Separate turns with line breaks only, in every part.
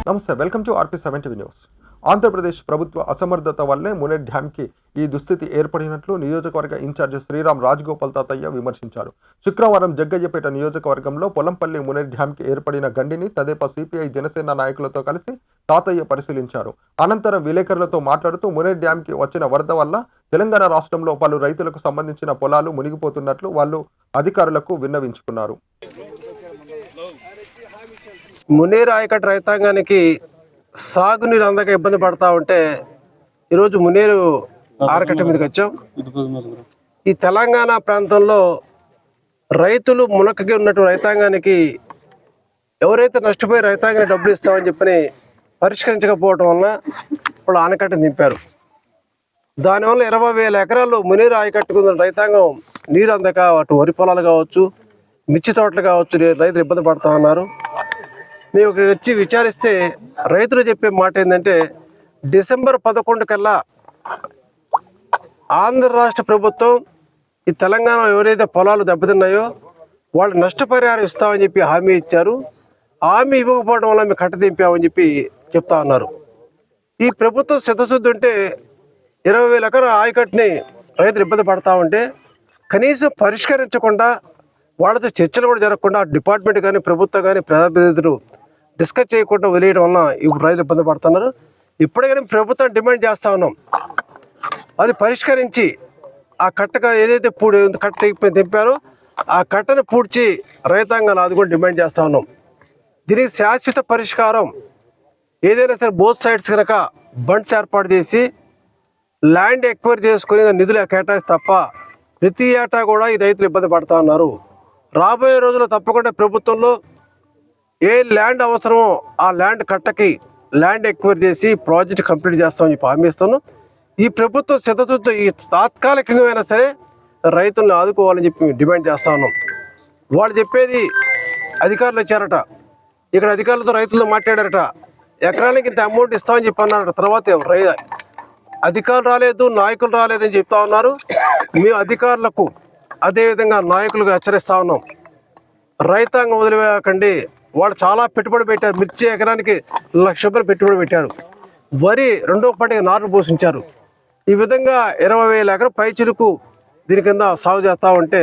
నమస్తే, welcome to RP7 news. Andhra Pradesh ప్రభుత్వ అసమర్థత వల్లే మునేర్ డ్యాంకి ఈ దుస్థితి ఏర్పడినట్లు నియోజకవర్గ ఇన్ఛార్జి శ్రీరామ్ రాజగోపాల్ తాతయ్య విమర్శించారు. శుక్రవారం జగ్గయ్యపేట నియోజకవర్గంలో పొలంపల్లి మునేర్ డ్యాంకి ఏర్పడిన గండిని తదేపా సిపిఐ జనసేన నాయకులతో కలిసి తాతయ్య పరిశీలించారు. అనంతరం విలేకరులతో మాట్లాడుతూ మునేర్ డ్యాంకి వచ్చిన వరద వల్ల తెలంగాణ రాష్ట్రంలో పలు రైతులకు సంబంధించిన పొలాలు మునిగిపోతున్నట్లు వాళ్ళు అధికారులకు విన్నవించుకున్నారు.
మునేరు ఆయకట్టు రైతాంగానికి సాగునీరు అందక ఇబ్బంది పడతా ఉంటే ఈరోజు మునేరు ఆనకట్ట మీదకి వచ్చాం. ఈ తెలంగాణ ప్రాంతంలో రైతులు మునకకి ఉన్నట్టు రైతాంగానికి ఎవరైతే నష్టపోయి రైతాంగానికి డబ్బులు ఇస్తామని చెప్పని పరిష్కరించకపోవటం వలన ఇప్పుడు ఆనకట్టను దింపారు. దానివల్ల 20,000 ఎకరాలు మునేరు ఆయకట్టుకున్న రైతాంగం నీరు అందక అటు వరి పొలాలు కావచ్చు, మిర్చి తోటలు కావచ్చు, రైతులు ఇబ్బంది పడుతూ ఉన్నారు. మేము ఇక్కడికి వచ్చి విచారిస్తే రైతులు చెప్పే మాట ఏంటంటే డిసెంబర్ 11 కల్లా ఆంధ్ర రాష్ట్ర ప్రభుత్వం ఈ తెలంగాణ ఎవరైతే పొలాలు దెబ్బతిన్నాయో వాళ్ళు నష్టపరిహారం ఇస్తామని చెప్పి హామీ ఇచ్చారు. హామీ ఇవ్వకపోవడం వల్ల మేము కట్టదింపామని చెప్పి చెప్తా ఉన్నారు. ఈ ప్రభుత్వం సిద్ధశుద్ధి ఉంటే 20,000 ఎకరాల ఆయకట్టుని రైతులు ఇబ్బంది పడతా ఉంటే కనీసం పరిష్కరించకుండా వాళ్ళతో చర్చలు కూడా జరగకుండా డిపార్ట్మెంట్ కానీ ప్రభుత్వం కానీ ప్రజాప్రతినిధులు డిస్కస్ చేయకుండా వదిలేయడం వలన ఇప్పుడు రైతులు ఇబ్బంది పడుతున్నారు. ఇప్పటికైనా ప్రభుత్వం డిమాండ్ చేస్తూ ఉన్నాం, అది పరిష్కరించి ఆ కట్టగా ఏదైతే కట్ట తెంపారో ఆ కట్టను పూడ్చి రైతాంగాన్ని అది కూడా డిమాండ్ చేస్తూ ఉన్నాం. దీనికి శాశ్వత పరిష్కారం ఏదైనా సరే బోత్ సైడ్స్ కనుక బండ్స్ ఏర్పాటు చేసి ల్యాండ్ ఎక్వైర్ చేసుకుని నిధులు కేటాయిస్తే తప్ప ప్రతి ఏటా కూడా ఈ రైతులు ఇబ్బంది పడుతూ ఉన్నారు. రాబోయే రోజుల్లో తప్పకుండా ప్రభుత్వంలో ఏ ల్యాండ్ అవసరమో ఆ ల్యాండ్ కట్టకి ల్యాండ్ ఎక్వైర్ చేసి ప్రాజెక్ట్ కంప్లీట్ చేస్తామని చెప్పి హామీ ఇస్తున్నాం. ఈ ప్రభుత్వం సిద్ధశుద్ధి ఈ తాత్కాలికంగా అయినా సరే రైతులను ఆదుకోవాలని చెప్పి డిమాండ్ చేస్తా ఉన్నాం. వాళ్ళు చెప్పేది అధికారులు వచ్చారట, ఇక్కడ అధికారులతో రైతులతో మాట్లాడారట, ఎకరానికి ఇంత అమౌంట్ ఇస్తామని చెప్పి అన్నారట. తర్వాత అధికారులు రాలేదు, నాయకులు రాలేదని చెప్తా ఉన్నారు. మేము అధికారులకు అదేవిధంగా నాయకులకు హెచ్చరిస్తా ఉన్నాం, రైతాంగం వదిలివేయకండి. వాళ్ళు చాలా పెట్టుబడి పెట్టారు. మిర్చి ఎకరానికి 1,00,000 రూపాయలు పెట్టుబడి పెట్టారు. వరి రెండో పంటకి నారు పోషించారు. ఈ విధంగా 20,000 ఎకరం పైచిలుకు దీని కింద సాగు చేస్తూ ఉంటే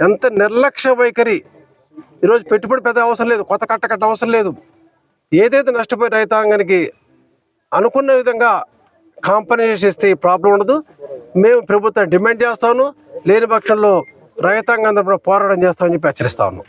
ఎంత నిర్లక్ష్య వైఖరి. ఈరోజు పెట్టుబడి పెద్ద అవసరం లేదు, కొత్త కట్ట అవసరం లేదు. ఏదైతే నష్టపోయే రైతాంగానికి అనుకున్న విధంగా కాంపన్సేషన్ ఇస్తే ఈ ప్రాబ్లం ఉండదు. మేము ప్రభుత్వం డిమాండ్ చేస్తాను, లేని పక్షంలో రైతాంగం పోరాటం చేస్తామని చెప్పి హెచ్చరిస్తా ఉన్నాం.